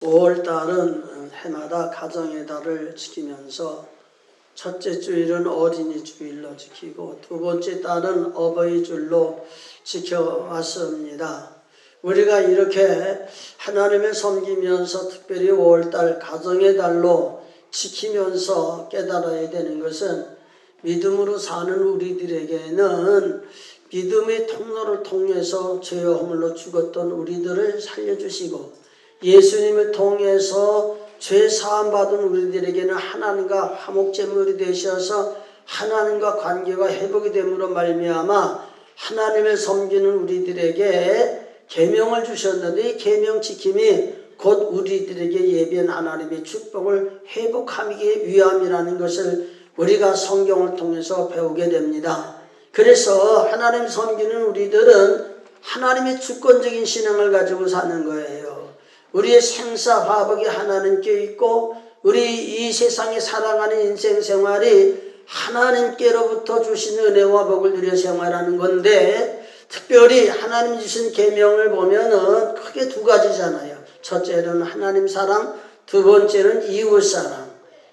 5월달은 해마다 가정의 달을 지키면서 첫째 주일은 어린이 주일로 지키고 두 번째 달은 어버이 주일로 지켜왔습니다. 우리가 이렇게 하나님을 섬기면서 특별히 5월달 가정의 달로 지키면서 깨달아야 되는 것은 믿음으로 사는 우리들에게는 믿음의 통로를 통해서 죄와 허물로 죽었던 우리들을 살려주시고 예수님을 통해서 죄 사함 받은 우리들에게는 하나님과 화목제물이 되셔서 하나님과 관계가 회복이 됨으로 말미암아 하나님을 섬기는 우리들에게 계명을 주셨는데 이 계명 지킴이 곧 우리들에게 예비한 하나님의 축복을 회복하기 위함이라는 것을 우리가 성경을 통해서 배우게 됩니다. 그래서 하나님 섬기는 우리들은 하나님의 주권적인 신앙을 가지고 사는 거예요. 우리의 생사화복이 하나님께 있고 우리 이 세상에 살아가는 인생 생활이 하나님께로부터 주신 은혜와 복을 누려 생활하는 건데 특별히 하나님 주신 계명을 보면은 크게 두 가지잖아요. 첫째는 하나님 사랑, 두 번째는 이웃 사랑.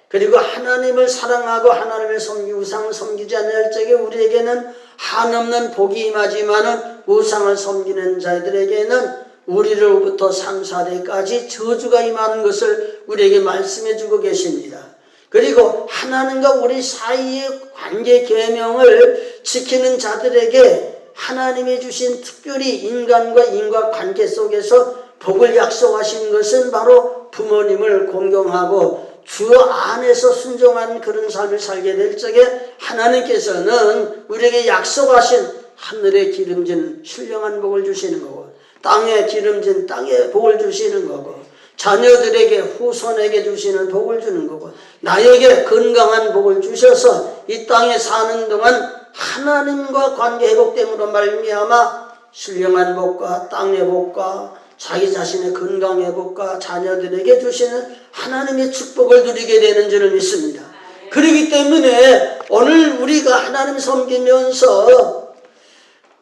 그리고 하나님을 사랑하고 하나님을 섬기고 우상을 섬기지 않을 적에 우리에게는 한없는 복이 임하지만은 우상을 섬기는 자들에게는 우리로부터 상사대까지 저주가 임하는 것을 우리에게 말씀해 주고 계십니다. 그리고 하나님과 우리 사이의 관계 계명을 지키는 자들에게 하나님이 주신 특별히 인간과 인과관계 속에서 복을 약속하신 것은 바로 부모님을 공경하고 주 안에서 순종하는 그런 삶을 살게 될 적에 하나님께서는 우리에게 약속하신 하늘에 기름진 신령한 복을 주시는 거고 땅에 기름진 땅에 복을 주시는 거고 자녀들에게 후손에게 주시는 복을 주는 거고 나에게 건강한 복을 주셔서 이 땅에 사는 동안 하나님과 관계 회복됨으로 말미암아 신령한 복과 땅의 복과 자기 자신의 건강의 복과 자녀들에게 주시는 하나님의 축복을 누리게 되는 줄을 믿습니다. 그렇기 때문에 오늘 우리가 하나님 섬기면서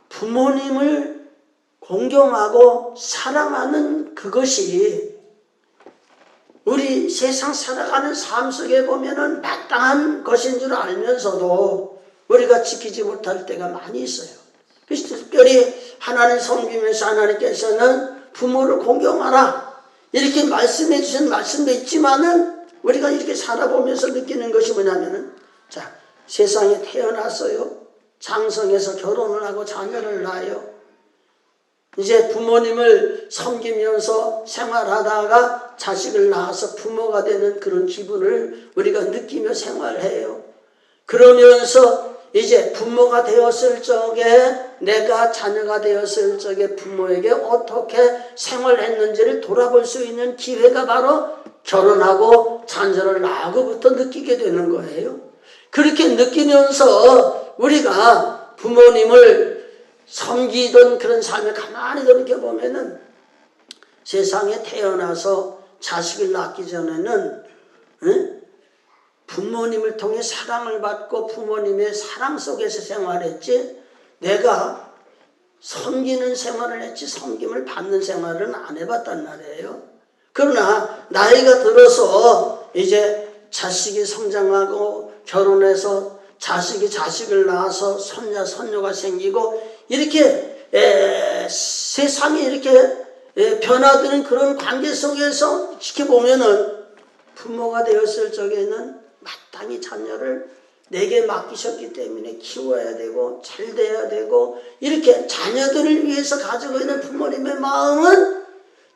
부모님을 공경하고 사랑하는 그것이 우리 세상 살아가는 삶 속에 보면은 마땅한 것인 줄 알면서도 우리가 지키지 못할 때가 많이 있어요. 그래서 특별히 하나님 섬기면서 하나님께서는 부모를 공경하라 이렇게 말씀해 주신 말씀도 있지만은 우리가 이렇게 살아보면서 느끼는 것이 뭐냐면은 자 세상에 태어났어요. 장성해서 결혼을 하고 자녀를 낳아요. 이제 부모님을 섬기면서 생활하다가 자식을 낳아서 부모가 되는 그런 기분을 우리가 느끼며 생활해요. 그러면서 이제 부모가 되었을 적에 내가 자녀가 되었을 적에 부모에게 어떻게 생활했는지를 돌아볼 수 있는 기회가 바로 결혼하고 자녀를 낳고부터 느끼게 되는 거예요. 그렇게 느끼면서 우리가 부모님을 섬기던 그런 삶을 가만히 돌이켜보면은 세상에 태어나서 자식을 낳기 전에는 부모님을 통해 사랑을 받고 부모님의 사랑 속에서 생활했지 내가 섬기는 생활을 했지 섬김을 받는 생활은 안 해봤단 말이에요. 그러나 나이가 들어서 이제 자식이 성장하고 결혼해서 자식이 자식을 낳아서 손자 손녀가 생기고 이렇게 세상이 이렇게 변화되는 그런 관계 속에서 지켜보면은 부모가 되었을 적에는 마땅히 자녀를 내게 맡기셨기 때문에 키워야 되고 잘 돼야 되고 이렇게 자녀들을 위해서 가지고 있는 부모님의 마음은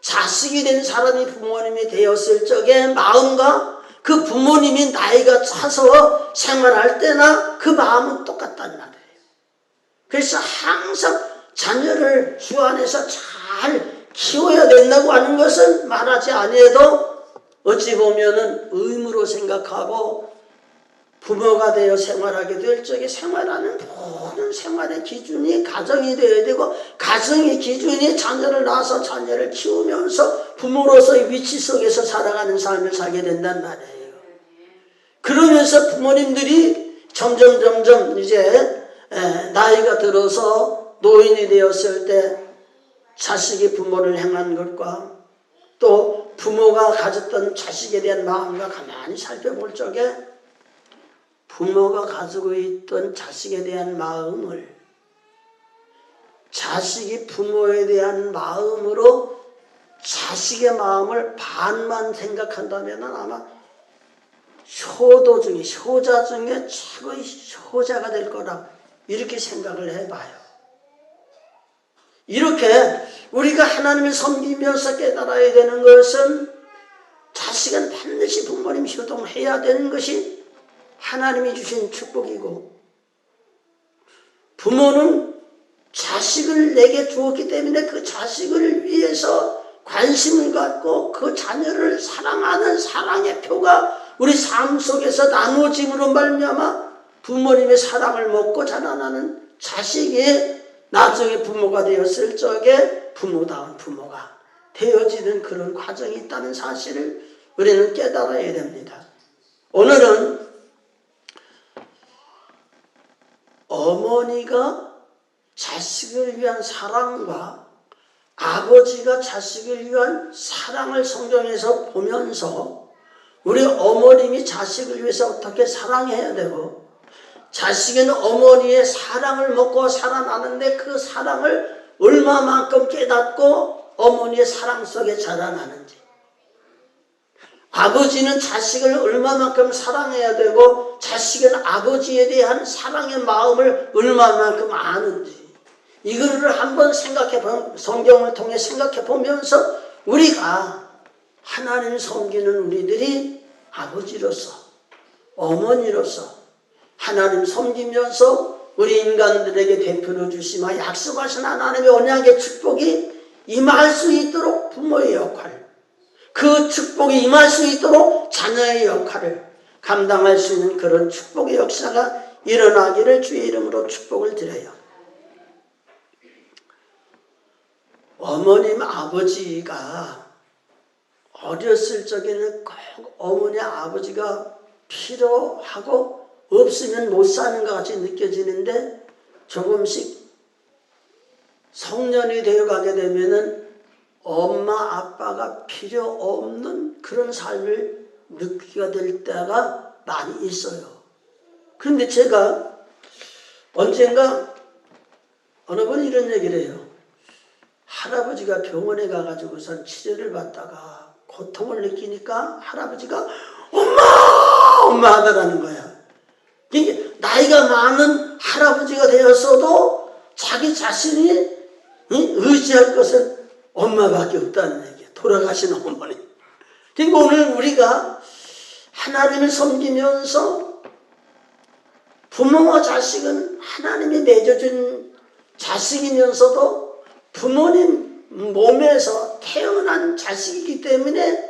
자식이 된 사람이 부모님이 되었을 적의 마음과 그 부모님이 나이가 차서 생활할 때나 그 마음은 똑같단 말이에요. 그래서 항상 자녀를 주 안에서 잘 키워야 된다고 하는 것은 말하지 아니해도 어찌 보면은 의무로 생각하고 부모가 되어 생활하게 될 적에 생활하는 모든 생활의 기준이 가정이 되어야 되고 가정의 기준이 자녀를 낳아서 자녀를 키우면서 부모로서의 위치 속에서 살아가는 삶을 살게 된단 말이에요. 그러면서 부모님들이 점점 이제 나이가 들어서 노인이 되었을 때 자식이 부모를 행한 것과 또 부모가 가졌던 자식에 대한 마음과 가만히 살펴볼 적에 부모가 가지고 있던 자식에 대한 마음을 자식이 부모에 대한 마음으로 자식의 마음을 반만 생각한다면 아마 효자 중에 최고의 효자가 될 거라 이렇게 생각을 해봐요. 이렇게 우리가 하나님을 섬기면서 깨달아야 되는 것은 자식은 반드시 부모님 효동해야 되는 것이 하나님이 주신 축복이고, 부모는 자식을 내게 주었기 때문에 그 자식을 위해서 관심을 갖고 그 자녀를 사랑하는 사랑의 표가 우리 삶 속에서 나누어짐으로 말미암아 부모님의 사랑을 먹고 자라나는 자식이 나중에 부모가 되었을 적에 부모다운 부모가 되어지는 그런 과정이 있다는 사실을 우리는 깨달아야 됩니다. 오늘은 어머니가 자식을 위한 사랑과 아버지가 자식을 위한 사랑을 성경에서 보면서 우리 어머님이 자식을 위해서 어떻게 사랑해야 되고, 자식은 어머니의 사랑을 먹고 살아나는데 그 사랑을 얼마만큼 깨닫고 어머니의 사랑 속에 자라나는지, 아버지는 자식을 얼마만큼 사랑해야 되고 자식은 아버지에 대한 사랑의 마음을 얼마만큼 아는지, 이거를 한번 성경을 통해 생각해 보면서 우리가 하나님 섬기는 우리들이 아버지로서 어머니로서 하나님 섬기면서 우리 인간들에게 베풀어 주시며 약속하신 하나님의 언약의 축복이 임할 수 있도록 부모의 역할, 그 축복이 임할 수 있도록 자녀의 역할을 감당할 수 있는 그런 축복의 역사가 일어나기를 주의 이름으로 축복을 드려요. 어머님 아버지가 어렸을 적에는 꼭 어머니 아버지가 필요하고 없으면 못 사는 것 같이 느껴지는데, 조금씩 성년이 되어가게 되면은 엄마 아빠가 필요 없는 그런 삶을 느끼게 될 때가 많이 있어요. 그런데 제가 언젠가 어느 분이 이런 얘기를 해요. 할아버지가 병원에 가가지고선 치료를 받다가 고통을 느끼니까 할아버지가 엄마 하더라는 거야. 그러니까 나이가 많은 할아버지가 되었어도 자기 자신이 의지할 것은 엄마밖에 없다는 얘기야. 돌아가신 어머니. 그러니까 오늘 우리가 하나님을 섬기면서 부모와 자식은 하나님이 맺어준 자식이면서도 부모님 몸에서 태어난 자식이기 때문에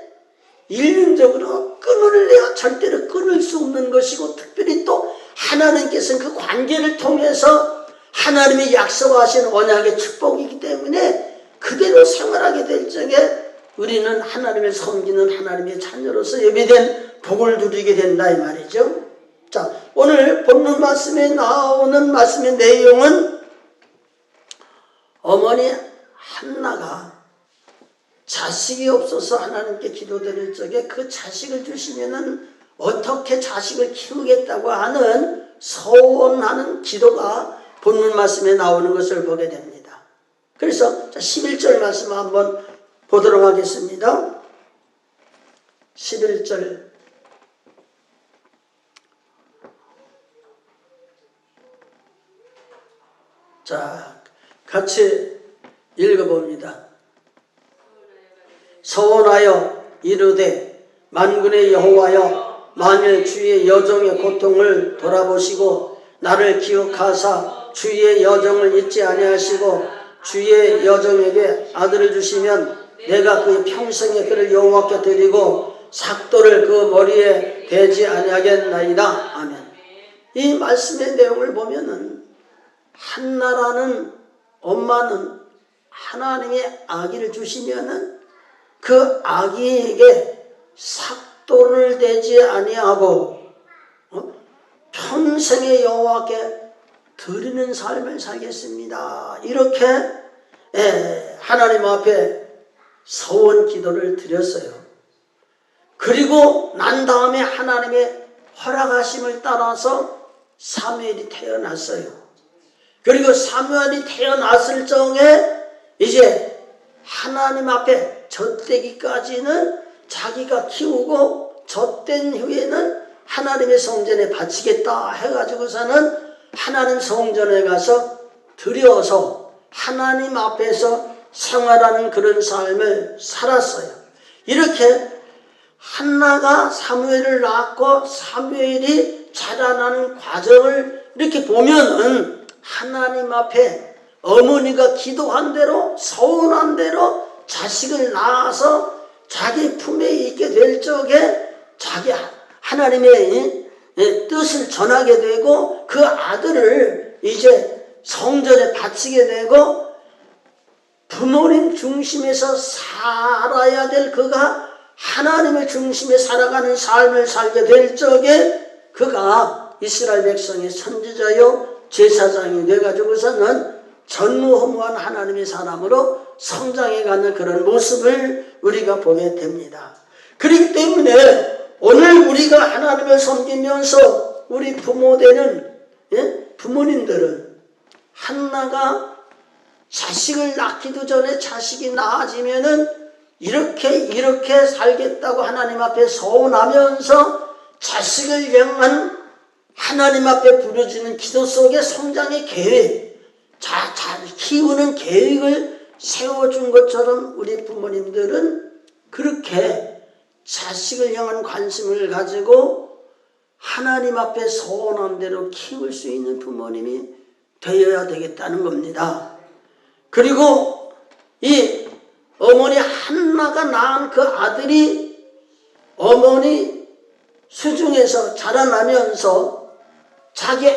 인륜적으로 끊을래야 절대로 끊을 수 없는 것이고, 특별히 또 하나님께서는 그 관계를 통해서 하나님이 약속하신 언약의 축복이기 때문에 그대로 생활하게 될 적에 우리는 하나님을 섬기는 하나님의 자녀로서 예비된 복을 누리게 된다 이 말이죠. 자, 오늘 본문 말씀에 나오는 말씀의 내용은 어머니 한나가 자식이 없어서 하나님께 기도드릴 적에 그 자식을 주시면은 어떻게 자식을 키우겠다고 하는 서원하는 기도가 본문 말씀에 나오는 것을 보게 됩니다. 그래서 11절 말씀 한번 보도록 하겠습니다. 11절. 자, 같이 읽어봅니다. 서원하여 이르되 만군의 여호와여, 만일 주의 여종의 고통을 돌아보시고 나를 기억하사 주의 여종을 잊지 아니하시고 주의 여종에게 아들을 주시면 내가 그의 평생에 그를 여호와께 드리고 삭도를 그 머리에 대지 아니하겠나이다. 아멘. 이 말씀의 내용을 보면은 한나라는 엄마는 하나님의 아기를 주시면은 그 아기에게 삭도를 대지 아니하고 평생의 여호와께 드리는 삶을 살겠습니다. 이렇게 하나님 앞에 서원 기도를 드렸어요. 그리고 난 다음에 하나님의 허락하심을 따라서 사무엘이 태어났어요. 그리고 사무엘이 태어났을 적에 이제 하나님 앞에 젖되기까지는 자기가 키우고 젖된 후에는 하나님의 성전에 바치겠다 해가지고서는 하나님 성전에 가서 드려서 하나님 앞에서 생활하는 그런 삶을 살았어요. 이렇게 한나가 사무엘을 낳고 사무엘이 자라나는 과정을 이렇게 보면은 하나님 앞에 어머니가 기도한 대로 서운한 대로 자식을 낳아서 자기 품에 있게 될 적에 자기 하나님의 뜻을 전하게 되고 그 아들을 이제 성전에 바치게 되고 부모님 중심에서 살아야 될 그가 하나님의 중심에 살아가는 삶을 살게 될 적에 그가 이스라엘 백성의 선지자요 제사장이 돼가지고서는 전무후무한 하나님의 사람으로 성장해가는 그런 모습을 우리가 보게 됩니다. 그렇기 때문에 오늘 우리가 하나님을 섬기면서 우리 부모되는 부모님들은 한나가 자식을 낳기도 전에 자식이 낳아지면은 이렇게 살겠다고 하나님 앞에 서운하면서 자식을 향한 하나님 앞에 부르짖는 기도 속에 성장의 계획, 잘 키우는 계획을 세워준 것처럼 우리 부모님들은 그렇게 자식을 향한 관심을 가지고 하나님 앞에 서운한 대로 키울 수 있는 부모님이 되어야 되겠다는 겁니다. 그리고 이 어머니 한나가 낳은 그 아들이 어머니 수중에서 자라나면서 자기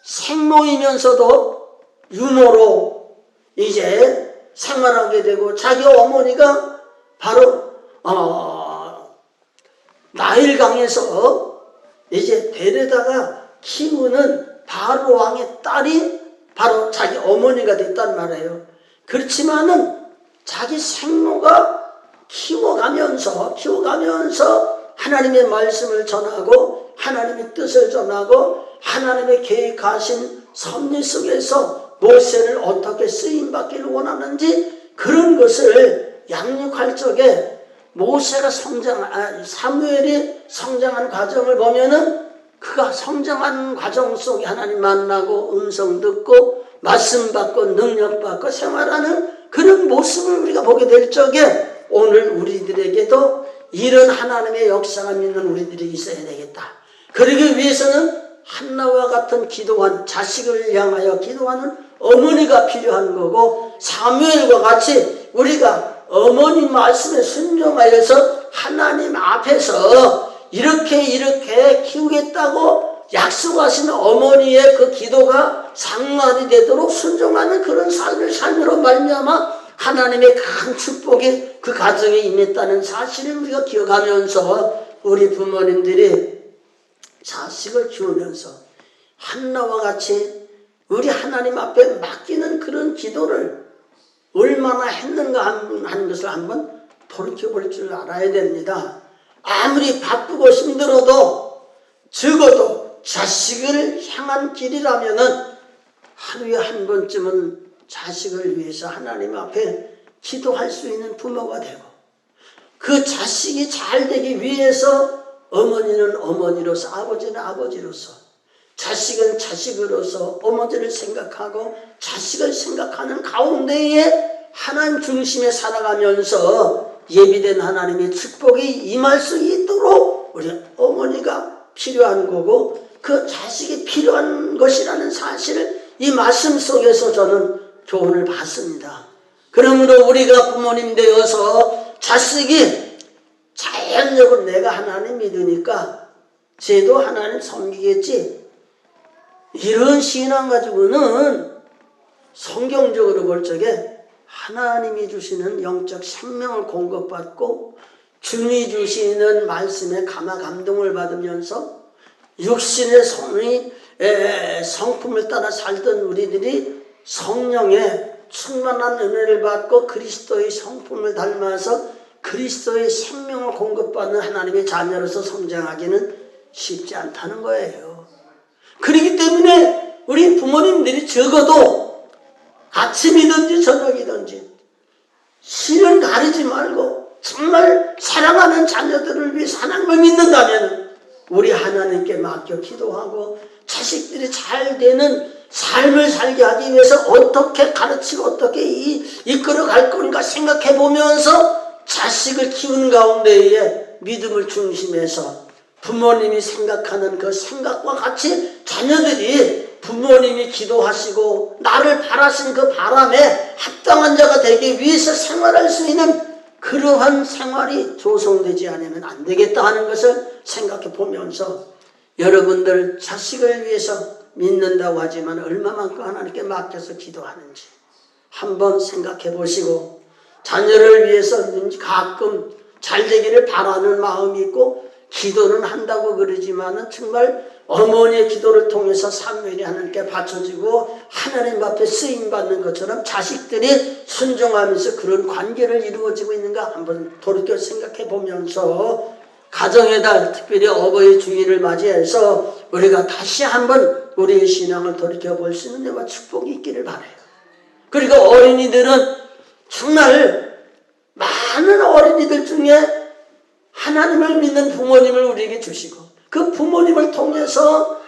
생모이면서도 유모로 이제 생활하게 되고 자기 어머니가 바로 나일강에서 이제 데려다가 키우는 바로 왕의 딸이 바로 자기 어머니가 됐단 말이에요. 그렇지만은 자기 생모가 키워가면서 하나님의 말씀을 전하고 하나님의 뜻을 전하고 하나님의 계획하신 섭리 속에서 모세를 어떻게 쓰임받기를 원하는지 그런 것을 양육할 적에 모세가 사무엘이 성장한 과정을 보면은 그가 성장하는 과정 속에 하나님 만나고 음성 듣고 말씀 받고 능력 받고 생활하는 그런 모습을 우리가 보게 될 적에 오늘 우리들에게도 이런 하나님의 역사가 믿는 우리들이 있어야 되겠다. 그러기 위해서는 한나와 같은 기도한 자식을 향하여 기도하는 어머니가 필요한 거고 사무엘과 같이 우리가 어머니 말씀에 순종하여서 하나님 앞에서 이렇게 키우겠다고 약속하신 어머니의 그 기도가 상달이 되도록 순종하는 그런 삶을 삶으로 말미암아 하나님의 큰 축복이 그 가정에 임했다는 사실을 우리가 기억하면서 우리 부모님들이 자식을 키우면서 한나와 같이 우리 하나님 앞에 맡기는 그런 기도를 얼마나 했는가 하는 것을 한번 돌이켜볼 줄 알아야 됩니다. 아무리 바쁘고 힘들어도 적어도 자식을 향한 길이라면은 하루에 한 번쯤은 자식을 위해서 하나님 앞에 기도할 수 있는 부모가 되고 그 자식이 잘 되기 위해서 어머니는 어머니로서 아버지는 아버지로서 자식은 자식으로서 어머니를 생각하고 자식을 생각하는 가운데에 하나님 중심에 살아가면서 예비된 하나님의 축복이 임할 수 있도록 우리 어머니가 필요한 거고 그 자식이 필요한 것이라는 사실을 이 말씀 속에서 저는 교훈을 받습니다. 그러므로 우리가 부모님 되어서 자식이 자연적으로 내가 하나님 믿으니까 쟤도 하나님 섬기겠지 이런 신앙 가지고는 성경적으로 볼 적에 하나님이 주시는 영적 생명을 공급받고 주님이 주시는 말씀에 감화 감동을 받으면서 육신의 성품을 따라 살던 우리들이 성령의 충만한 은혜를 받고 그리스도의 성품을 닮아서 그리스도의 생명을 공급받는 하나님의 자녀로서 성장하기는 쉽지 않다는 거예요. 그렇기 때문에 우리 부모님들이 적어도 아침이든지 저녁이든지 실은 가리지 말고 정말 사랑하는 자녀들을 위해 하나님을 믿는다면 우리 하나님께 맡겨 기도하고 자식들이 잘 되는 삶을 살게 하기 위해서 어떻게 가르치고 어떻게 이끌어 갈 건가 생각해 보면서 자식을 키우는 가운데에 믿음을 중심해서 부모님이 생각하는 그 생각과 같이 자녀들이 부모님이 기도하시고 나를 바라신 그 바람에 합당한 자가 되기 위해서 생활할 수 있는 그러한 생활이 조성되지 않으면 안 되겠다 하는 것을 생각해 보면서 여러분들 자식을 위해서 믿는다고 하지만 얼마만큼 하나님께 맡겨서 기도하는지 한번 생각해 보시고 자녀를 위해서 가끔 잘 되기를 바라는 마음이 있고 기도는 한다고 그러지만은 정말 어머니의 기도를 통해서 사무엘이 하나님께 바쳐지고 하나님 앞에 쓰임받는 것처럼 자식들이 순종하면서 그런 관계를 이루어지고 있는가 한번 돌이켜 생각해 보면서 가정의 달 특별히 어버이 주일을 맞이해서 우리가 다시 한번 우리의 신앙을 돌이켜 볼 수 있는 데와 축복이 있기를 바라요. 그리고 어린이들은 정말 많은 어린이들 중에 하나님을 믿는 부모님을 우리에게 주시고 그 부모님을 통해서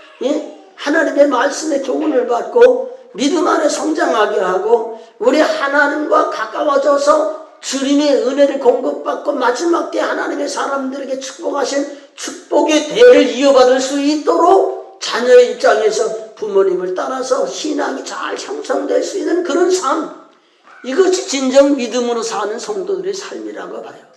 하나님의 말씀의 교훈을 받고 믿음 안에 성장하게 하고 우리 하나님과 가까워져서 주님의 은혜를 공급받고 마지막 때 하나님의 사람들에게 축복하신 축복의 대를 이어받을 수 있도록 자녀의 입장에서 부모님을 따라서 신앙이 잘 형성될 수 있는 그런 삶, 이것이 진정 믿음으로 사는 성도들의 삶이라고 봐요.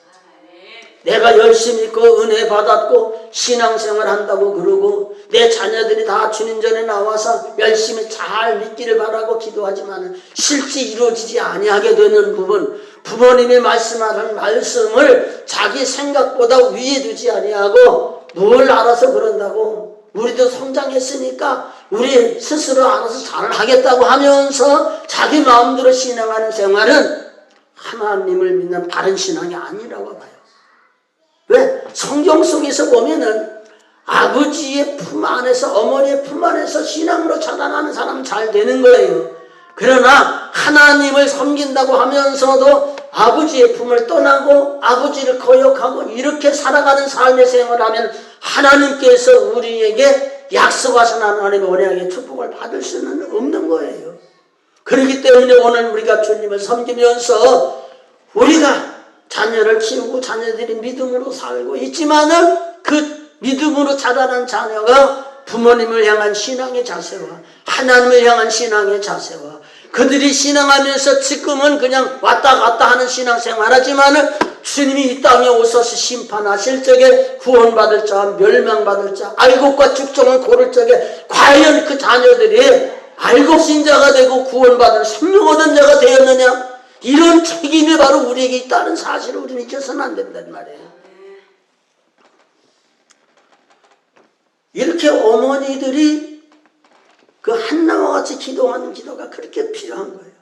내가 열심히 있고 은혜 받았고 신앙생활 한다고 그러고 내 자녀들이 다 주님 전에 나와서 열심히 잘 믿기를 바라고 기도하지만 실제 이루어지지 아니하게 되는 부분, 부모님이 말씀하는 말씀을 자기 생각보다 위에 두지 아니하고 뭘 알아서 그런다고 우리도 성장했으니까 우리 스스로 알아서 잘 하겠다고 하면서 자기 마음대로 신앙하는 생활은 하나님을 믿는 바른 신앙이 아니라고 봐요. 왜? 성경 속에서 보면은 아버지의 품 안에서 어머니의 품 안에서 신앙으로 자라나는 사람은 잘 되는 거예요. 그러나 하나님을 섬긴다고 하면서도 아버지의 품을 떠나고 아버지를 거역하고 이렇게 살아가는 삶의 생활을 하면 하나님께서 우리에게 약속하신 하나님의 언약의 축복을 받을 수는 없는 거예요. 그렇기 때문에 오늘 우리가 주님을 섬기면서 우리가 자녀를 키우고 자녀들이 믿음으로 살고 있지만은 그 믿음으로 자라난 자녀가 부모님을 향한 신앙의 자세와 하나님을 향한 신앙의 자세와 그들이 신앙하면서 지금은 그냥 왔다 갔다 하는 신앙생활 하지만은 주님이 이 땅에 오셔서 심판하실 적에 구원받을 자, 멸망받을 자, 알곡과 죽종을 고를 적에 과연 그 자녀들이 알곡 신자가 되고 구원받은 생명 얻은 자가 되었느냐? 이런 책임이 바로 우리에게 있다는 사실을 우리는 잊어서는 안 된단 말이에요. 이렇게 어머니들이 그 한나와 같이 기도하는 기도가 그렇게 필요한 거예요.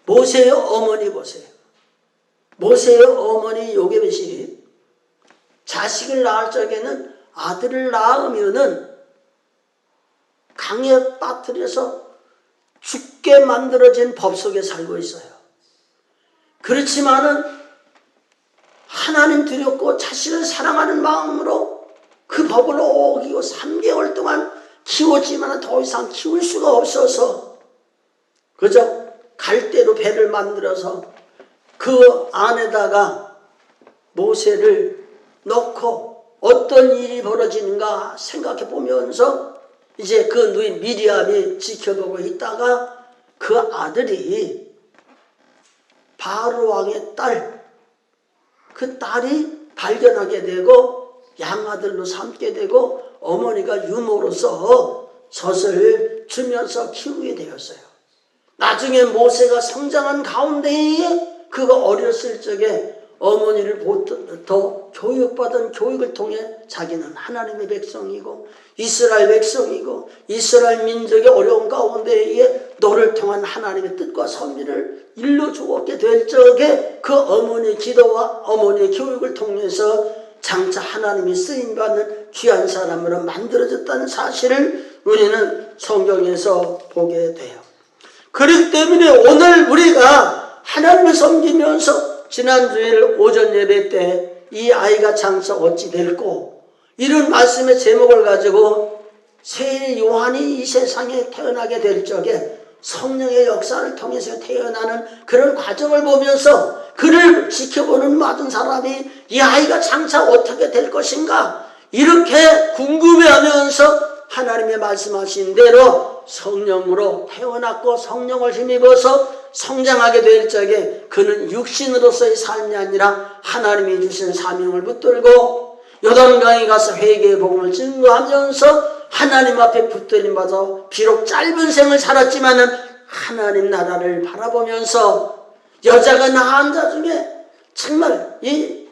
모세의 어머니 보세요. 모세의 어머니 요게벳이 자식을 낳을 적에는 아들을 낳으면은 강에 빠뜨려서 죽게 만들어진 법 속에 살고 있어요. 그렇지만은 하나님 두렵고 자식을 사랑하는 마음으로 그 법을 어기고 3개월 동안 키웠지만 더 이상 키울 수가 없어서 그저 갈대로 배를 만들어서 그 안에다가 모세를 넣고 어떤 일이 벌어지는가 생각해 보면서 이제 그 누인 미리암이 지켜보고 있다가 그 아들이 바로 왕의 딸, 그 딸이 발견하게 되고 양아들로 삼게 되고 어머니가 유모로서 젖을 주면서 키우게 되었어요. 나중에 모세가 성장한 가운데에 그가 어렸을 적에 어머니를부터 교육받은 교육을 통해 자기는 하나님의 백성이고 이스라엘 백성이고 이스라엘 민족의 어려운 가운데에 너를 통한 하나님의 뜻과 섭리를 일러주었게 될 적에 그 어머니의 기도와 어머니의 교육을 통해서 장차 하나님이 쓰임받는 귀한 사람으로 만들어졌다는 사실을 우리는 성경에서 보게 돼요. 그렇기 때문에 오늘 우리가 하나님을 섬기면서 지난 주일 오전 예배 때 이 아이가 장차 어찌 될꼬 이런 말씀의 제목을 가지고 세일 요한이 이 세상에 태어나게 될 적에 성령의 역사를 통해서 태어나는 그런 과정을 보면서 그를 지켜보는 모든 사람이 이 아이가 장차 어떻게 될 것인가 이렇게 궁금해하면서 하나님의 말씀하신 대로 성령으로 태어났고 성령을 힘입어서 성장하게 될 적에 그는 육신으로서의 삶이 아니라 하나님이 주신 사명을 붙들고 요단강에 가서 회개의 복음을 증거하면서 하나님 앞에 붙들림 받아 비록 짧은 생을 살았지만은 하나님 나라를 바라보면서 여자가 낳은 자 중에 정말 이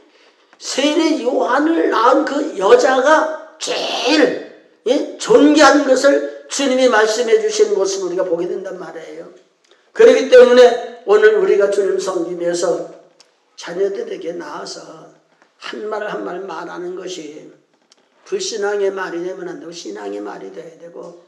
세례 요한을 낳은 그 여자가 제일 존귀한 것을 주님이 말씀해 주신 모습을 우리가 보게 된단 말이에요. 그렇기 때문에 오늘 우리가 주님 섬기면서 자녀들에게 나와서 한 말 한 말 말하는 것이 불신앙의 말이 되면 안 되고 신앙의 말이 돼야 되고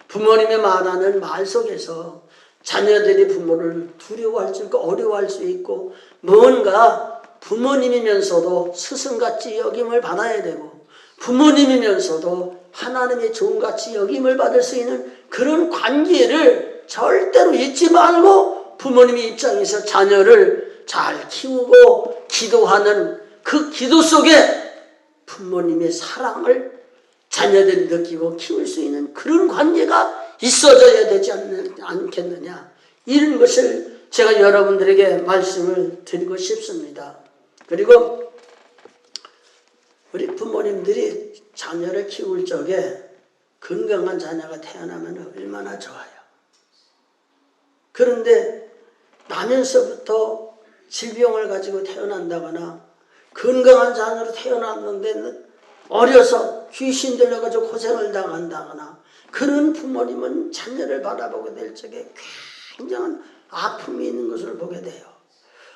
부모님의 말하는 말 속에서 자녀들이 부모를 두려워할 수 있고 어려워할 수 있고 뭔가 부모님이면서도 스승같이 여김을 받아야 되고 부모님이면서도 하나님의 종같이 여김을 받을 수 있는 그런 관계를 절대로 잊지 말고 부모님의 입장에서 자녀를 잘 키우고 기도하는 그 기도 속에 부모님의 사랑을 자녀들이 느끼고 키울 수 있는 그런 관계가 있어져야 되지 않겠느냐 이런 것을 제가 여러분들에게 말씀을 드리고 싶습니다. 그리고 우리 부모님들이 자녀를 키울 적에 건강한 자녀가 태어나면 얼마나 좋아요. 그런데 나면서부터 질병을 가지고 태어난다거나 건강한 자녀로 태어났는데 어려서 귀신 들려가지고 고생을 당한다거나 그런 부모님은 자녀를 바라보게 될 적에 굉장한 아픔이 있는 것을 보게 돼요.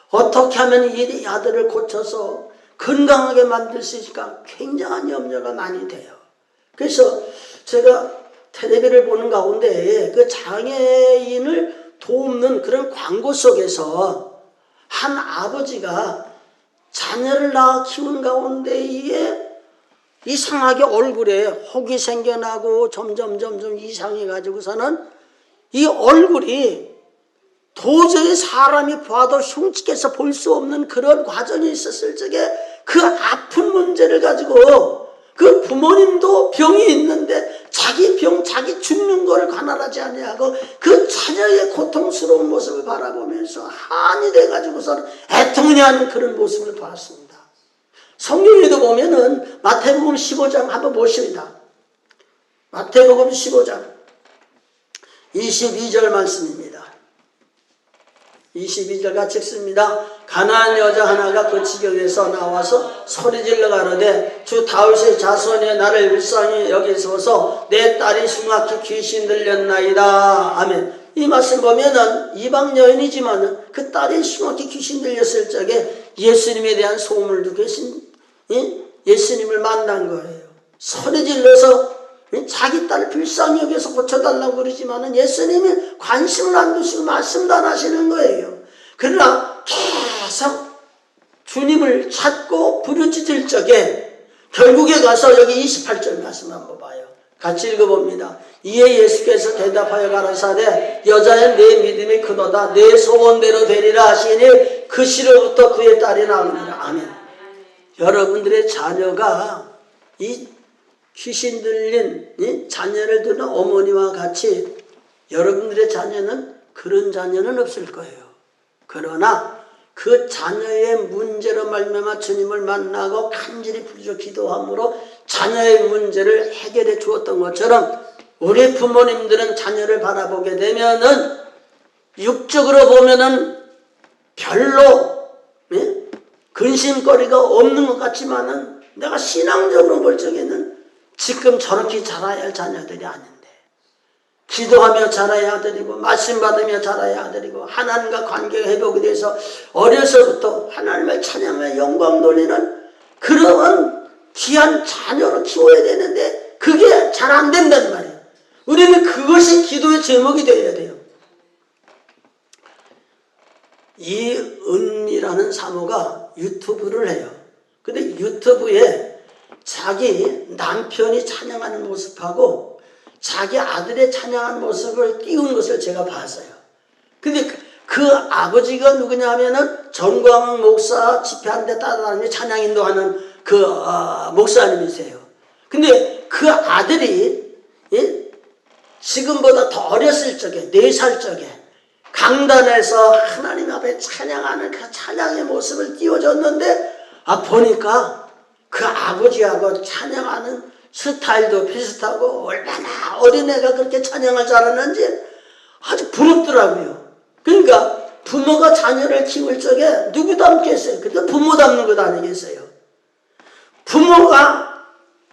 어떻게 하면 이 아들을 고쳐서 건강하게 만들 수 있을까 굉장한 염려가 많이 돼요. 그래서 제가 텔레비를 보는 가운데 그 장애인을 돕는 그런 광고 속에서 한 아버지가 자녀를 낳아 키운 가운데에 이상하게 얼굴에 혹이 생겨나고 점점 이상해가지고서는 이 얼굴이 도저히 사람이 봐도 흉측해서 볼 수 없는 그런 과정이 있었을 적에 그 아픈 문제를 가지고 그 부모님도 병이 있는데 자기 병, 자기 죽는 거를 관할하지 아니하고 그 자녀의 고통스러운 모습을 바라보면서 한이 돼가지고서는 애통해 하는 그런 모습을 봤습니다. 성경에도 보면은 마태복음 15장 한번 보십니다. 마태복음 15장 22절 말씀입니다. 22절 같이 읽습니다. 가나안 여자 하나가 그 지경에서 나와서 소리질러 가로되 주 다윗의 자손의 나를 불쌍히 여기소서 내 딸이 흉악히 귀신 들렸나이다. 아멘. 이 말씀 보면은 이방 여인이지만 그 딸이 흉악히 귀신 들렸을 적에 예수님에 대한 소문을 듣고 예수님을 만난 거예요. 소리질러서 자기 딸을 불쌍히 여겨서 고쳐달라고 그러지만은 예수님이 관심을 안 두시고 말씀도 안 하시는 거예요. 그러나 계속 주님을 찾고 부르짖을 적에 결국에 가서 여기 28절 말씀 한번 봐요. 같이 읽어봅니다. 이에 예수께서 대답하여 가라사대 여자여 내 믿음이 크도다 내 소원대로 되리라 하시니 그 시로부터 그의 딸이 나오니라. 아멘. 여러분들의 자녀가 이 귀신 들린 자녀를 두는 어머니와 같이 여러분들의 자녀는 그런 자녀는 없을 거예요. 그러나 그 자녀의 문제로 말미암아 주님을 만나고 간절히 부르짖어 기도함으로 자녀의 문제를 해결해 주었던 것처럼 우리 부모님들은 자녀를 바라보게 되면은 육적으로 보면은 별로 근심거리가 없는 것 같지만은 내가 신앙적으로 볼 적에는 지금 저렇게 자라야 할 자녀들이 아닌데, 기도하며 자라야 아들이고 말씀 받으며 자라야 아들이고 하나님과 관계 회복에 대해서 어려서부터 하나님을 찬양하며 영광 돌리는 그러한 귀한 자녀로 키워야 되는데 그게 잘 안 된단 말이에요. 우리는 그것이 기도의 제목이 되어야 돼요. 이은미라는 사모가 유튜브를 해요. 근데 유튜브에 자기 남편이 찬양하는 모습하고 자기 아들의 찬양하는 모습을 띄운 것을 제가 봤어요. 근데 그 아버지가 누구냐 하면은 정광훈 목사 집회하는 데 따라다니며 찬양 인도하는 그 목사님이세요. 근데 그 아들이 지금보다 더 어렸을 적에 4살 적에 강단에서 하나님 앞에 찬양하는 그 찬양의 모습을 띄워줬는데 보니까 그 아버지하고 찬양하는 스타일도 비슷하고 얼마나 어린애가 그렇게 찬양을 잘하는지 아주 부럽더라고요. 그러니까 부모가 자녀를 키울 적에 누구 닮겠어요? 근데 부모 닮는 것 아니겠어요? 부모가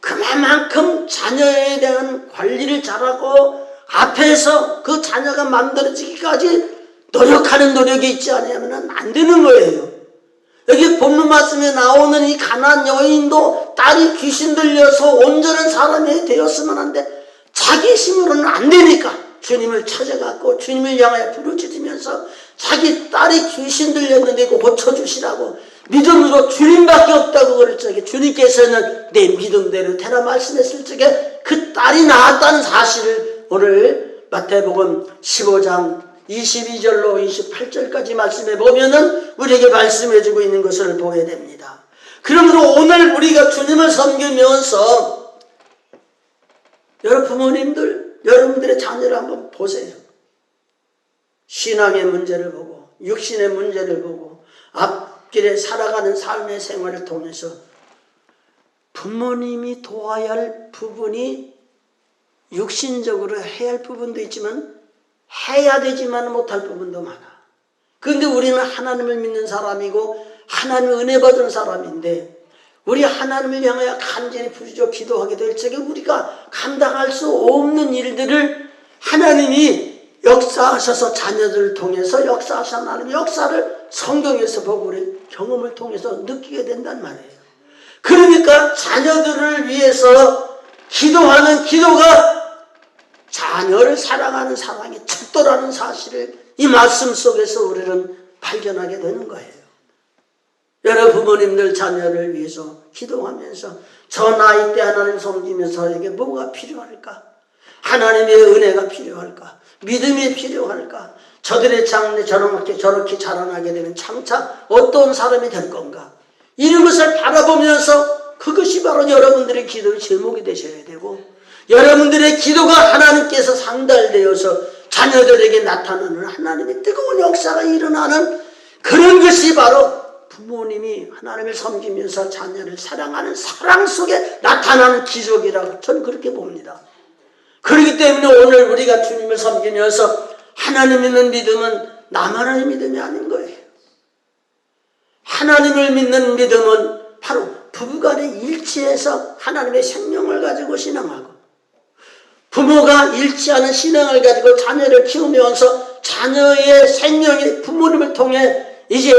그만큼 자녀에 대한 관리를 잘하고 앞에서 그 자녀가 만들어지기까지 노력하는 노력이 있지 않으면 안 되는 거예요. 여기 본문 말씀에 나오는 이 가나안 여인도 딸이 귀신 들려서 온전한 사람이 되었으면 하는데 자기 힘으로는 안 되니까 주님을 찾아갔고 주님을 향하여 부르짖으면서 자기 딸이 귀신 들렸는데 이거 고쳐주시라고 믿음으로 주님밖에 없다고 그럴 적에 주님께서는 내 믿음대로 되라 말씀했을 적에 그 딸이 나았다는 사실을 오늘 마태복음 15장 22절로 28절까지 말씀해 보면은 우리에게 말씀해 주고 있는 것을 보게 됩니다. 그러므로 오늘 우리가 주님을 섬기면서 여러분 부모님들 여러분들의 자녀를 한번 보세요. 신앙의 문제를 보고 육신의 문제를 보고 앞길에 살아가는 삶의 생활을 통해서 부모님이 도와야 할 부분이 육신적으로 해야 할 부분도 있지만 해야 되지만 못할 부분도 많아. 그런데 우리는 하나님을 믿는 사람이고 하나님의 은혜 받은 사람인데 우리 하나님을 향하여 간절히 부르짖어 기도하게 될 적에 우리가 감당할 수 없는 일들을 하나님이 역사하셔서 자녀들을 통해서 역사하신 하나님의 역사를 성경에서 보고 우리 경험을 통해서 느끼게 된단 말이에요. 그러니까 자녀들을 위해서 기도하는 기도가 자녀를 사랑하는 사랑이 척도라는 사실을 이 말씀 속에서 우리는 발견하게 되는 거예요. 여러 부모님들 자녀를 위해서 기도하면서 저 나이 때 하나님 섬기면서 저에게 뭐가 필요할까? 하나님의 은혜가 필요할까? 믿음이 필요할까? 저들의 장래 저렇게 자라나게 되면 장차 어떤 사람이 될 건가? 이런 것을 바라보면서 그것이 바로 여러분들의 기도의 제목이 되셔야 되고 여러분들의 기도가 하나님께서 상달되어서 자녀들에게 나타나는 하나님의 뜨거운 역사가 일어나는 그런 것이 바로 부모님이 하나님을 섬기면서 자녀를 사랑하는 사랑 속에 나타나는 기적이라고 저는 그렇게 봅니다. 그렇기 때문에 오늘 우리가 주님을 섬기면서 하나님 믿는 믿음은 나만의 믿음이 아닌 거예요. 하나님을 믿는 믿음은 바로 부부간의 일치해서 하나님의 생명을 가지고 신앙하고 부모가 일치하는 신앙을 가지고 자녀를 키우면서 자녀의 생명이 부모님을 통해 이제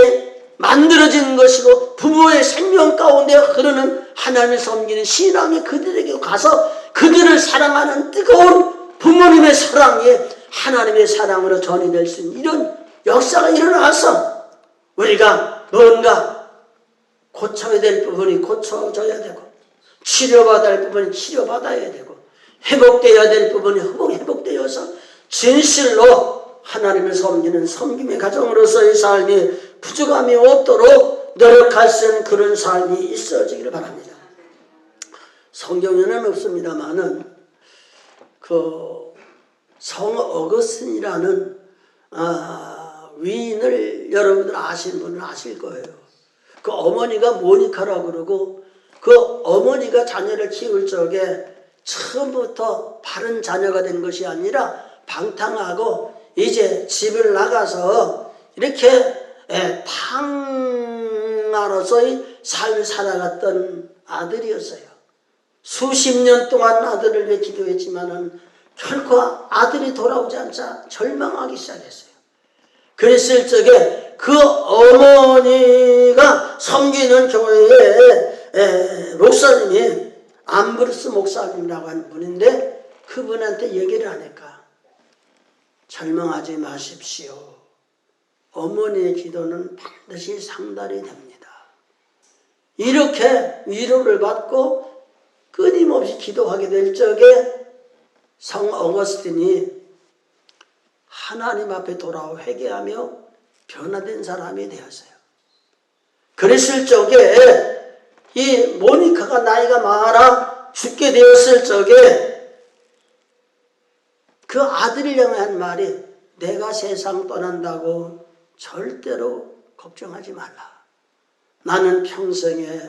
만들어진 것이고 부모의 생명 가운데 흐르는 하나님을 섬기는 신앙이 그들에게 가서 그들을 사랑하는 뜨거운 부모님의 사랑이 하나님의 사랑으로 전이될 수 있는 이런 역사가 일어나서 우리가 뭔가 고쳐야 될 부분이 고쳐져야 되고 치료받아야 할 부분이 치료받아야 되고 회복되어야 될 부분이 회복되어서 진실로 하나님을 섬기는 섬김의 가정으로서의 삶이 부족함이 없도록 노력할 수 있는 그런 삶이 있어지기를 바랍니다. 성경에는 없습니다만은 성 어거스틴이라는 위인을 여러분들 아시는 분은 아실 거예요. 그 어머니가 모니카라고 그러고 그 어머니가 자녀를 키울 적에 처음부터 바른 자녀가 된 것이 아니라 방탕하고 이제 집을 나가서 이렇게 자녀로서의 삶을 살아갔던 아들이었어요. 수십 년 동안 아들을 위해 기도했지만은 결코 아들이 돌아오지 않자 절망하기 시작했어요. 그랬을 적에 그 어머니가 섬기는 교회의 목사님이 암브루스 목사님이라고 하는 분인데 그분한테 얘기를 하니까 절망하지 마십시오. 어머니의 기도는 반드시 상달이 됩니다. 이렇게 위로를 받고 끊임없이 기도하게 될 적에 성 어거스틴이 하나님 앞에 돌아와 회개하며 변화된 사람이 되었어요. 그랬을 적에 이 모니카가 나이가 많아 죽게 되었을 적에 그 아들을 향한 말이 내가 세상 떠난다고 절대로 걱정하지 말라. 나는 평생에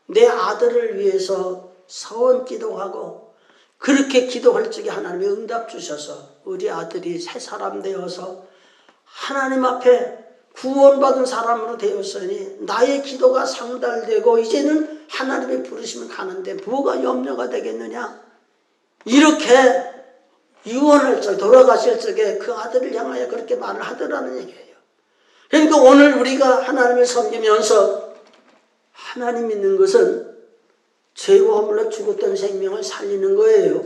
내 아들을 위해서 서원 기도하고 그렇게 기도할 적에 하나님이 응답 주셔서 우리 아들이 새 사람 되어서 하나님 앞에 구원받은 사람으로 되었으니 나의 기도가 상달되고 이제는 하나님의 부르심을 가는데 뭐가 염려가 되겠느냐. 이렇게 유언할 적 돌아가실 적에 그 아들을 향하여 그렇게 말을 하더라는 얘기예요. 그러니까 오늘 우리가 하나님을 섬기면서 하나님 믿는 것은 죄와 허물로 죽었던 생명을 살리는 거예요.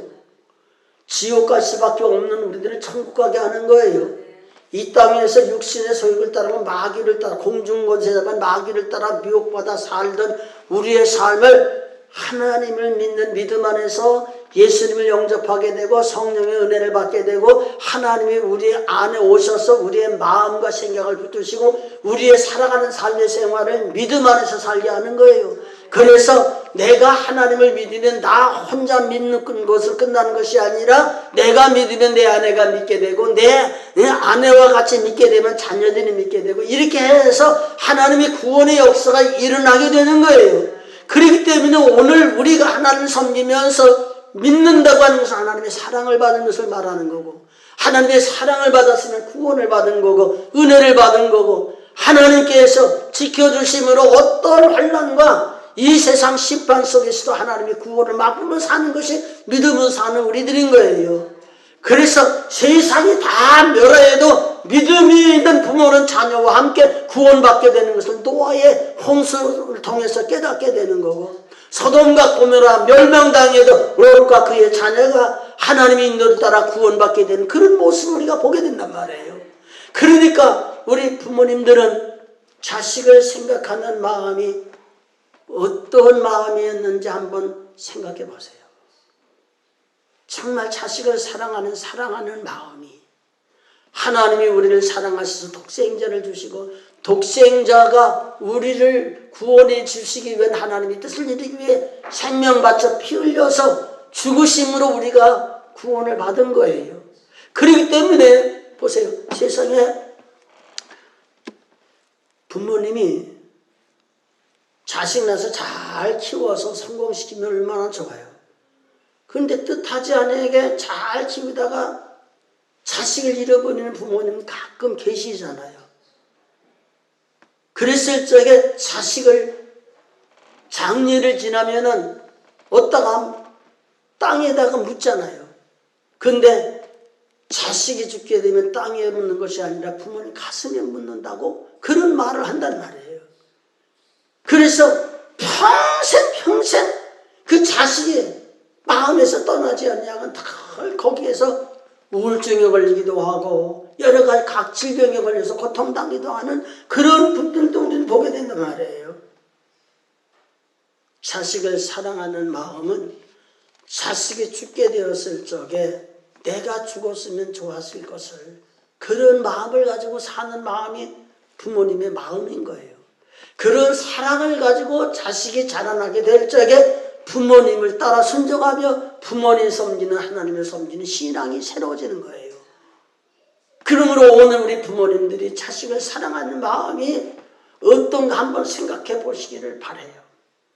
지옥 갈 수밖에 없는 우리들을 천국 가게 하는 거예요. 이 땅에서 육신의 소욕을 따르고 마귀를 따라 공중권세자만 마귀를 따라 미혹받아 살던 우리의 삶을 하나님을 믿는 믿음 안에서 예수님을 영접하게 되고 성령의 은혜를 받게 되고 하나님이 우리 안에 오셔서 우리의 마음과 생각을 붙드시고 우리의 살아가는 삶의 생활을 믿음 안에서 살게 하는 거예요. 그래서 내가 하나님을 믿으면 나 혼자 믿는 것으로 끝나는 것이 아니라 내가 믿으면 내 아내가 믿게 되고 내 아내와 같이 믿게 되면 자녀들이 믿게 되고 이렇게 해서 하나님의 구원의 역사가 일어나게 되는 거예요. 그렇기 때문에 오늘 우리가 하나님을 섬기면서 믿는다고 하는 것은 하나님의 사랑을 받은 것을 말하는 거고 하나님의 사랑을 받았으면 구원을 받은 거고 은혜를 받은 거고 하나님께서 지켜주심으로 어떤 환난과 이 세상 심판 속에서도 하나님의 구원을 막으로 사는 것이 믿음으로 사는 우리들인 거예요. 그래서 세상이 다 멸하여도 믿음이 있는 부모는 자녀와 함께 구원받게 되는 것을 노아의 홍수를 통해서 깨닫게 되는 거고 소돔과 고모라 멸망당해도 롯과 그의 자녀가 하나님의 인도를 따라 구원받게 되는 그런 모습을 우리가 보게 된단 말이에요. 그러니까 우리 부모님들은 자식을 생각하는 마음이 어떤 마음이었는지 한번 생각해 보세요. 정말 자식을 사랑하는 마음이 하나님이 우리를 사랑하셔서 독생자를 주시고 독생자가 우리를 구원해 주시기 위한 하나님의 뜻을 이루기 위해 생명 바쳐 피 흘려서 죽으심으로 우리가 구원을 받은 거예요. 그렇기 때문에 보세요. 세상에 부모님이 자식 낳아서 잘 키워서 성공시키면 얼마나 좋아요. 그런데 뜻하지 않게 잘 키우다가 자식을 잃어버리는 부모님 가끔 계시잖아요. 그랬을 적에 자식을 장례를 지나면은 어디다가 땅에다가 묻잖아요. 근데 자식이 죽게 되면 땅에 묻는 것이 아니라 부모님 가슴에 묻는다고 그런 말을 한단 말이에요. 그래서 평생 그 자식이 마음에서 떠나지 않냐면 늘 거기에서 우울증에 걸리기도 하고 여러 가지 각 질병에 걸려서 고통당기도 하는 그런 분들도 우리는 보게 된단 말이에요. 자식을 사랑하는 마음은 자식이 죽게 되었을 적에 내가 죽었으면 좋았을 것을 그런 마음을 가지고 사는 마음이 부모님의 마음인 거예요. 그런 사랑을 가지고 자식이 자라나게 될 적에 부모님을 따라 순종하며 부모님 섬기는 하나님을 섬기는 신앙이 새로워지는 거예요. 그러므로 오늘 우리 부모님들이 자식을 사랑하는 마음이 어떤가 한번 생각해 보시기를 바라요.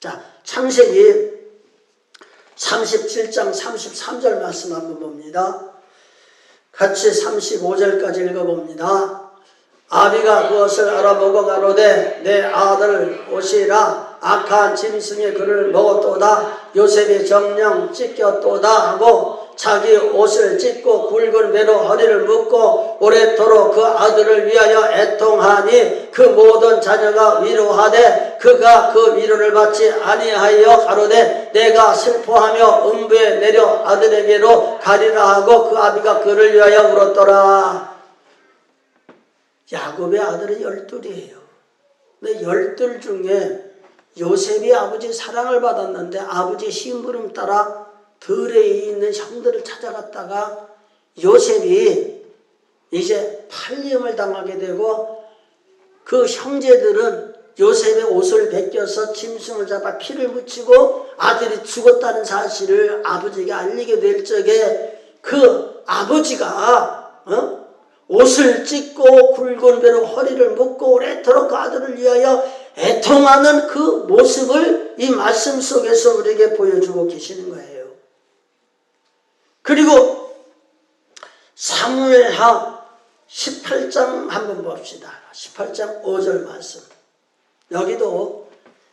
자, 창세기 37장 33절 말씀 한번 봅니다. 같이 35절까지 읽어봅니다. 아비가 그것을 알아보고 가로되 내 아들 옷이라 악한 짐승이 그를 먹었도다. 요셉이 정령 찢겼도다 하고 자기 옷을 찢고 굵은 배로 허리를 묶고 오래도록 그 아들을 위하여 애통하니 그 모든 자녀가 위로하되 그가 그 위로를 받지 아니하여 가로되 내가 슬퍼하며 음부에 내려 아들에게로 가리라 하고 그 아비가 그를 위하여 울었더라. 야곱의 아들은 12이에요. 근데 12 중에 요셉이 아버지 사랑을 받았는데 아버지 심부름 따라 들에 있는 형들을 찾아갔다가 요셉이 이제 팔림을 당하게 되고 그 형제들은 요셉의 옷을 벗겨서 짐승을 잡아 피를 묻히고 아들이 죽었다는 사실을 아버지에게 알리게 될 적에 그 아버지가 옷을 찢고 굵은 배로 허리를 묶고 오래도록 그 아들을 위하여 애통하는 그 모습을 이 말씀 속에서 우리에게 보여주고 계시는 거예요. 그리고 사무엘하 18장 한번 봅시다. 18장 5절 말씀. 여기도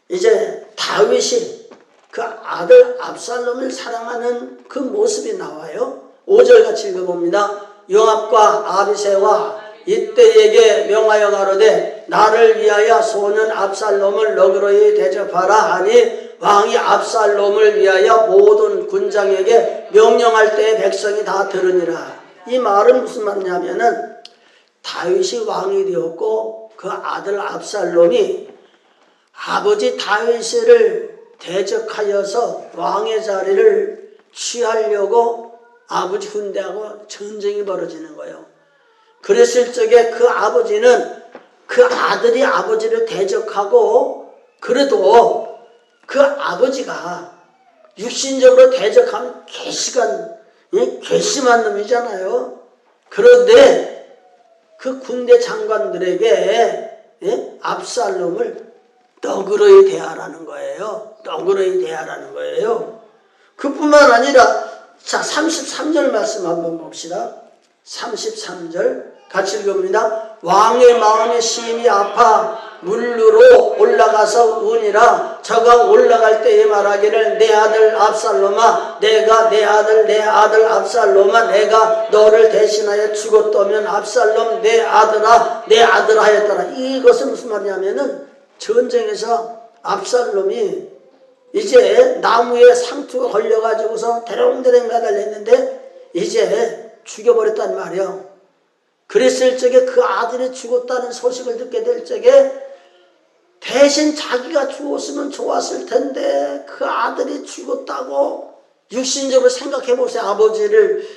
이제 다윗이 그 아들 압살롬을 사랑하는 그 모습이 나와요. 5절 같이 읽어봅니다. 요압과 아비새와 이때에게 명하여 가로되 나를 위하여 소년 압살롬을 너그러이 대접하라 하니 왕이 압살롬을 위하여 모든 군장에게 명령할 때에 백성이 다 들으니라. 이 말은 무슨 말이냐면은 다윗이 왕이 되었고 그 아들 압살롬이 아버지 다윗을 대적하여서 왕의 자리를 취하려고 아버지 군대하고 전쟁이 벌어지는 거예요. 그랬을 적에 그 아버지는 그 아들이 아버지를 대적하고 그래도 그 아버지가 육신적으로 대적하면 괘씸한 놈이잖아요. 그런데 그 군대 장관들에게 압살롬을 너그러이 대하라는 거예요. 너그러이 대하라는 거예요. 그뿐만 아니라 자 33절 말씀 한번 봅시다. 33절 같이 읽어봅니다. 왕의 마음이 심히 아파 물루로 올라가서 우니라. 저가 올라갈 때에 말하기를 내 아들 압살롬아 내가 내 아들 압살롬아 내가 너를 대신하여 죽었다면 압살롬 내 아들아 하였더라. 이것은 무슨 말이냐면은 전쟁에서 압살롬이 이제 나무에 상투가 걸려가지고서 대롱대롱 매달렸는데 이제 죽여버렸단 말이에요. 그랬을 적에 그 아들이 죽었다는 소식을 듣게 될 적에 대신 자기가 죽었으면 좋았을 텐데 그 아들이 죽었다고 육신적으로 생각해 보세요. 아버지를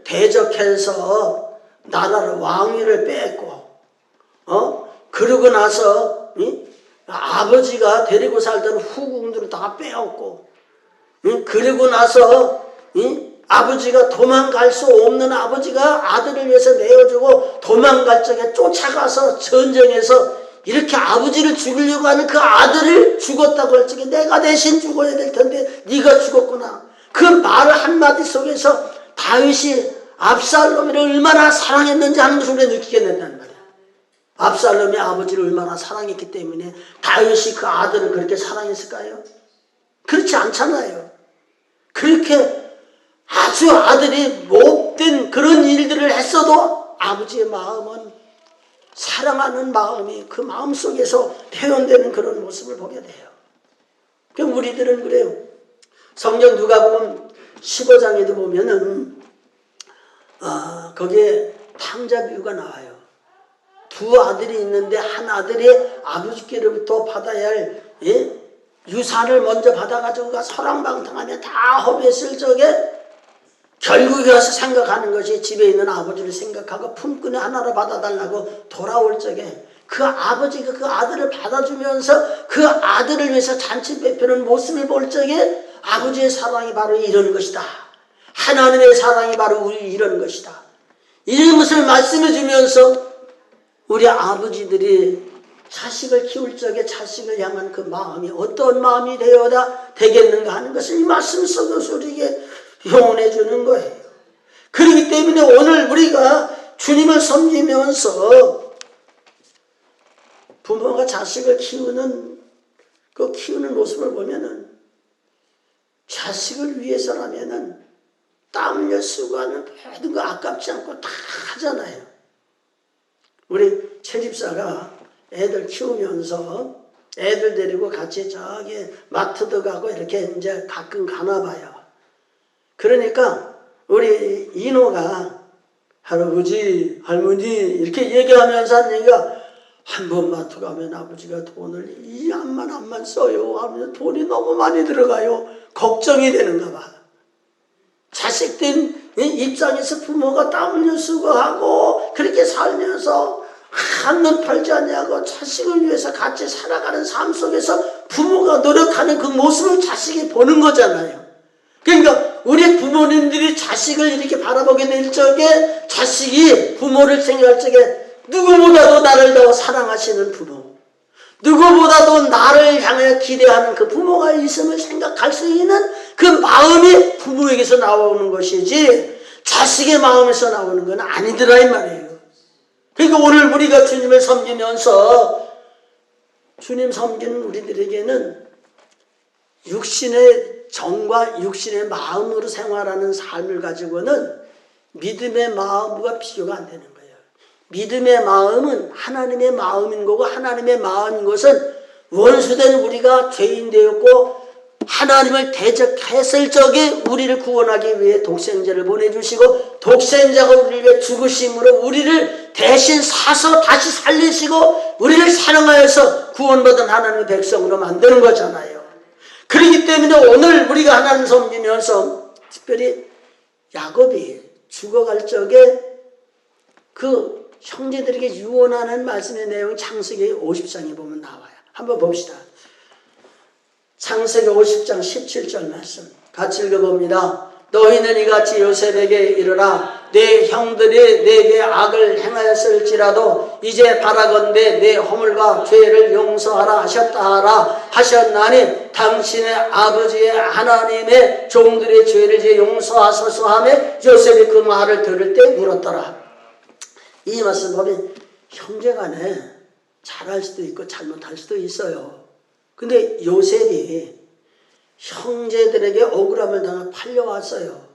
대적해서 나라를 왕위를 뺏고 그러고 나서 아버지가 데리고 살던 후궁들을 다 빼앗고 그리고 나서 아버지가 도망갈 수 없는 아버지가 아들을 위해서 내어주고 도망갈 적에 쫓아가서 전쟁에서 이렇게 아버지를 죽이려고 하는 그 아들을 죽었다고 할 적에 내가 대신 죽어야 될 텐데 네가 죽었구나. 그 말 한마디 속에서 다윗이 압살롬을 얼마나 사랑했는지 하는 것을 우리가 느끼게 된단 말이야. 압살롬이 아버지를 얼마나 사랑했기 때문에 다윗이 그 아들을 그렇게 사랑했을까요? 그렇지 않잖아요. 그렇게 아주 아들이 못된 그런 일들을 했어도 아버지의 마음은 사랑하는 마음이 그 마음 속에서 표현되는 그런 모습을 보게 돼요. 그럼 우리들은 그래요. 성경 누가복음 15장에도 보면은 거기에 탕자 비유가 나와요. 두 아들이 있는데 한 아들이 아버지께로부터 받아야 할 유산을 먼저 받아가지고 설왕방탕하며 다 허비했을 적에 결국에 와서 생각하는 것이 집에 있는 아버지를 생각하고 품꾼에 하나를 받아달라고 돌아올 적에 그 아버지가 그 아들을 받아주면서 그 아들을 위해서 잔치 베푸는 모습을 볼 적에 아버지의 사랑이 바로 이런 것이다. 하나님의 사랑이 바로 이런 것이다. 이런 것을 말씀해 주면서 우리 아버지들이 자식을 키울 적에 자식을 향한 그 마음이 어떤 마음이 되어야 되겠는가 하는 것을 이 말씀 속에서 우리에게 용언해 주는 거예요. 그렇기 때문에 오늘 우리가 주님을 섬기면서 부모가 자식을 키우는 모습을 보면은 자식을 위해서라면은 땀 흘려 쓰고 하는 모든 거 아깝지 않고 다 하잖아요. 우리 채집사가 애들 키우면서 애들 데리고 같이 저기 마트도 가고 이렇게 이제 가끔 가나 봐요. 그러니까 우리 인호가 할아버지, 할머니 이렇게 얘기하면서 하는 얘기가 한 번 마트 가면 아버지가 돈을 이 암만 써요 하면서 돈이 너무 많이 들어가요. 걱정이 되는가 봐. 자식들 입장에서 부모가 땀 흘려 쓰고 하고 그렇게 살면서 한눈 팔지 않냐고 자식을 위해서 같이 살아가는 삶 속에서 부모가 노력하는 그 모습을 자식이 보는 거잖아요. 그러니까 우리 부모님들이 자식을 이렇게 바라보게 될 적에 자식이 부모를 생각할 적에 누구보다도 나를 더 사랑하시는 부모, 누구보다도 나를 향해 기대하는 그 부모가 있음을 생각할 수 있는 그 마음이 부모에게서 나오는 것이지 자식의 마음에서 나오는 건 아니더라 이 말이에요. 그러니까 오늘 우리가 주님을 섬기면서 주님 섬기는 우리들에게는 육신의 정과 육신의 마음으로 생활하는 삶을 가지고는 믿음의 마음과 비교가 안 되는 거예요. 믿음의 마음은 하나님의 마음인 거고 하나님의 마음인 것은 원수된 우리가 죄인 되었고 하나님을 대적했을 적에 우리를 구원하기 위해 독생자를 보내주시고 독생자가 우리를 위해 죽으심으로 우리를 대신 사서 다시 살리시고 우리를 사랑하여서 구원받은 하나님의 백성으로 만드는 거잖아요. 그렇기 때문에 오늘 우리가 하나님 섬기면서 특별히 야곱이 죽어갈 적에 그 형제들에게 유언하는 말씀의 내용 창세기 50장에 보면 나와요. 한번 봅시다. 창세기 50장 17절 말씀 같이 읽어봅니다. 너희는 이같이 요셉에게 이르라. 내 형들이 내게 악을 행하였을지라도 이제 바라건대 내 허물과 죄를 용서하라 하셨다 하라 하셨나니 당신의 아버지의 하나님의 종들의 죄를 이제 용서하소서 하며 요셉이 그 말을 들을 때 물었더라. 이 말씀 보면 형제간에 잘할 수도 있고 잘못할 수도 있어요. 근데 요셉이 형제들에게 억울함을 당해 팔려왔어요.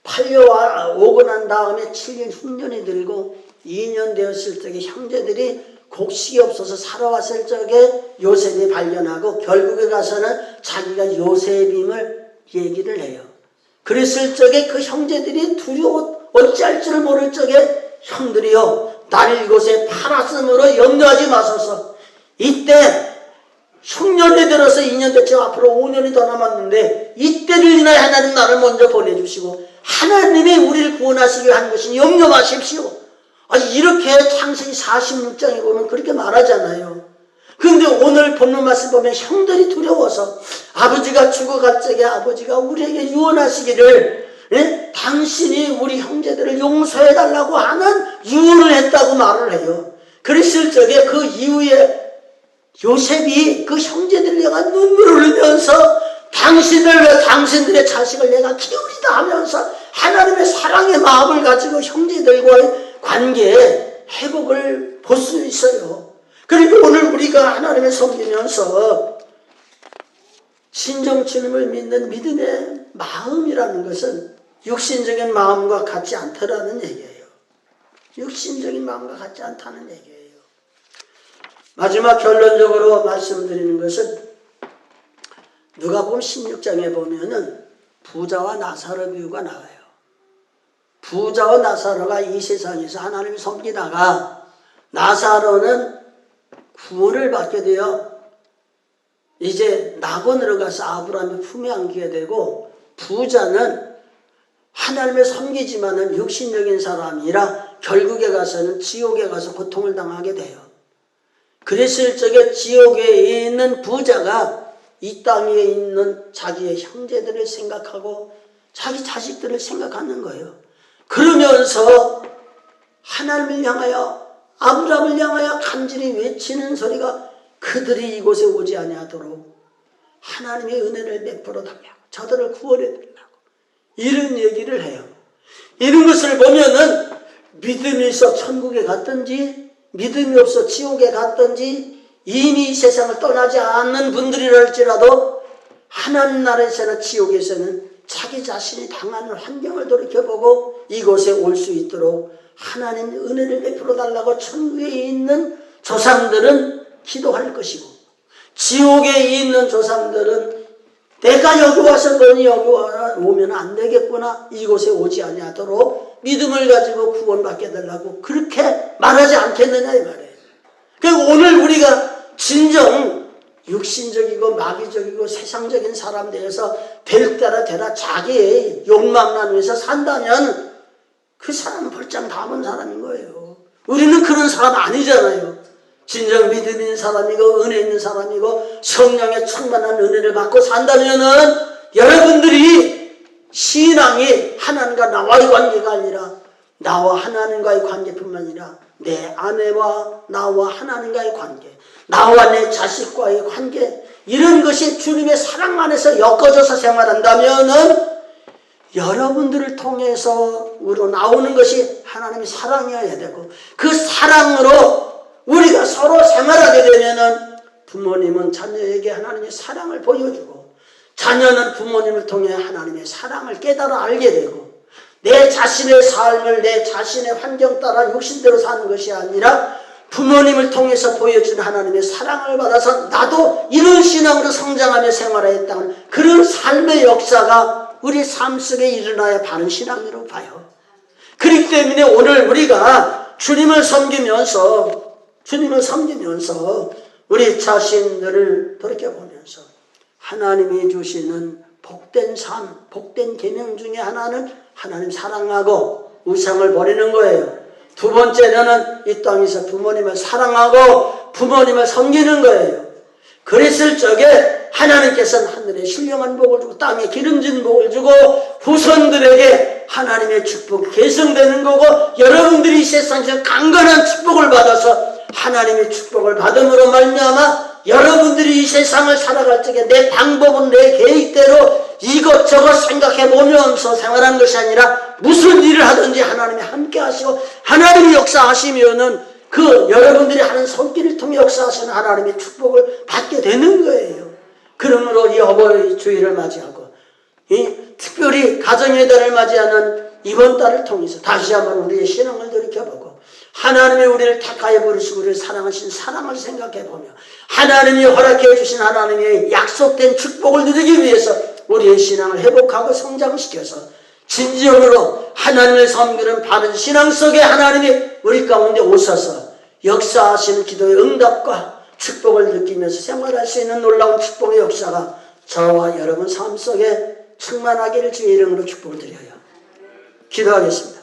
팔려오고 난 다음에 7년 흉년이 들고 2년 되었을 적에 형제들이 곡식이 없어서 살아왔을 적에 요셉이 발견하고 결국에 가서는 자기가 요셉임을 얘기를 해요. 그랬을 적에 그 형제들이 두려워 어찌할 줄 모를 적에 형들이여 나를 이곳에 팔았으므로 염려하지 마소서. 이때 흉년이 들어서 2년 됐지만 앞으로 5년이 더 남았는데 이때를 인하여 하나님 나를 먼저 보내주시고 하나님이 우리를 구원하시기 한 것이니 염려 마십시오. 이렇게 창세기 46장에 보면 그렇게 말하잖아요. 그런데 오늘 본문 말씀 보면 형들이 두려워서 아버지가 죽어갈 적에 아버지가 우리에게 유언하시기를 당신이 우리 형제들을 용서해달라고 하는 유언을 했다고 말을 해요. 그랬을 적에 그 이후에 요셉이 그 형제들을 내가 눈물을 흘리면서 당신을 왜 당신들의 자식을 내가 키우리다 하면서 하나님의 사랑의 마음을 가지고 형제들과의 관계에 회복을 볼 수 있어요. 그러니까 오늘 우리가 하나님을 섬기면서 신정주님을 믿는 믿음의 마음이라는 것은 육신적인 마음과 같지 않다라는 얘기예요. 육신적인 마음과 같지 않다는 얘기예요. 마지막 결론적으로 말씀드리는 것은 누가복음 16장에 보면은 부자와 나사로 비유가 나와요. 부자와 나사로가 이 세상에서 하나님을 섬기다가 나사로는 구원을 받게 되어 이제 낙원으로 가서 아브라함의 품에 안기게 되고 부자는 하나님을 섬기지만은 육신적인 사람이라 결국에 가서는 지옥에 가서 고통을 당하게 돼요. 그랬을 적에 지옥에 있는 부자가 이 땅에 있는 자기의 형제들을 생각하고 자기 자식들을 생각하는 거예요. 그러면서 하나님을 향하여 아브라함을 향하여 간절히 외치는 소리가 그들이 이곳에 오지 아니하도록 하나님의 은혜를 베풀어 달라고 저들을 구원해 달라고 이런 얘기를 해요. 이런 것을 보면은 믿음이 있어 천국에 갔든지 믿음이 없어 지옥에 갔든지 이미 이 세상을 떠나지 않는 분들이랄지라도 하나님 나라에서나 지옥에서는 자기 자신이 당하는 환경을 돌이켜보고 이곳에 올 수 있도록 하나님 은혜를 베풀어 달라고 천국에 있는 조상들은 기도할 것이고, 지옥에 있는 조상들은 내가 여기 와서 너니 여기 오면 안 되겠구나, 이곳에 오지 아니하도록 믿음을 가지고 구원받게 달라고 그렇게 말하지 않겠느냐 이 말이에요. 그리고 오늘 우리가 진정 육신적이고 마귀적이고 세상적인 사람 되어서 될 때라 되라 자기의 욕망만 위해서 산다면 그 사람은 벌장 담은 사람인 거예요. 우리는 그런 사람 아니잖아요. 진정 믿음 있는 사람이고 은혜 있는 사람이고 성령의 충만한 은혜를 받고 산다면은 여러분들이 신앙이 하나님과 나와의 관계가 아니라 나와 하나님과의 관계뿐만 아니라 내 아내와 나와 하나님과의 관계, 나와 내 자식과의 관계, 이런 것이 주님의 사랑 안에서 엮어져서 생활한다면은 여러분들을 통해서 우러나오는 것이 하나님의 사랑이어야 되고, 그 사랑으로 우리가 서로 생활하게 되면은 부모님은 자녀에게 하나님의 사랑을 보여주고, 자녀는 부모님을 통해 하나님의 사랑을 깨달아 알게 되고, 내 자신의 삶을 내 자신의 환경 따라 육신대로 사는 것이 아니라 부모님을 통해서 보여준 하나님의 사랑을 받아서 나도 이런 신앙으로 성장하며 생활했다는 그런 삶의 역사가 우리 삶 속에 일어나야 바른 신앙으로 봐요. 그렇기 때문에 오늘 우리가 주님을 섬기면서 우리 자신들을 돌이켜보면서 하나님이 주시는 복된 삶, 복된 계명 중에 하나는 하나님 사랑하고 우상을 버리는 거예요. 두 번째는 이 땅에서 부모님을 사랑하고 부모님을 섬기는 거예요. 그랬을 적에 하나님께서는 하늘에 신령한 복을 주고 땅에 기름진 복을 주고 후손들에게 하나님의 축복이 계승되는 거고, 여러분들이 이 세상에서 강건한 축복을 받아서 하나님의 축복을 받음으로 말미암아 여러분들이 이 세상을 살아갈 적에 내 방법은 내 계획대로 이것저것 생각해 보면서 생활하는 것이 아니라 무슨 일을 하든지 하나님이 함께 하시고 하나님이 역사하시면은 그 여러분들이 하는 손길을 통해 역사하시는 하나님의 축복을 받게 되는 거예요. 그러므로 이 어버이 주일을 맞이하고 특별히 가정의 달을 맞이하는 이번 달을 통해서 다시 한번 우리의 신앙을 돌이켜보고 하나님이 우리를 택하여 부르시고 우리를 사랑하신 사랑을 생각해보며 하나님이 허락해 주신 하나님의 약속된 축복을 누리기 위해서 우리의 신앙을 회복하고 성장시켜서 진정으로 하나님을 섬기는 바른 신앙 속에 하나님이 우리 가운데 오셔서 역사하시는 기도의 응답과 축복을 느끼면서 생활할 수 있는 놀라운 축복의 역사가 저와 여러분 삶 속에 충만하기를 주의 이름으로 축복을 드려요. 기도하겠습니다.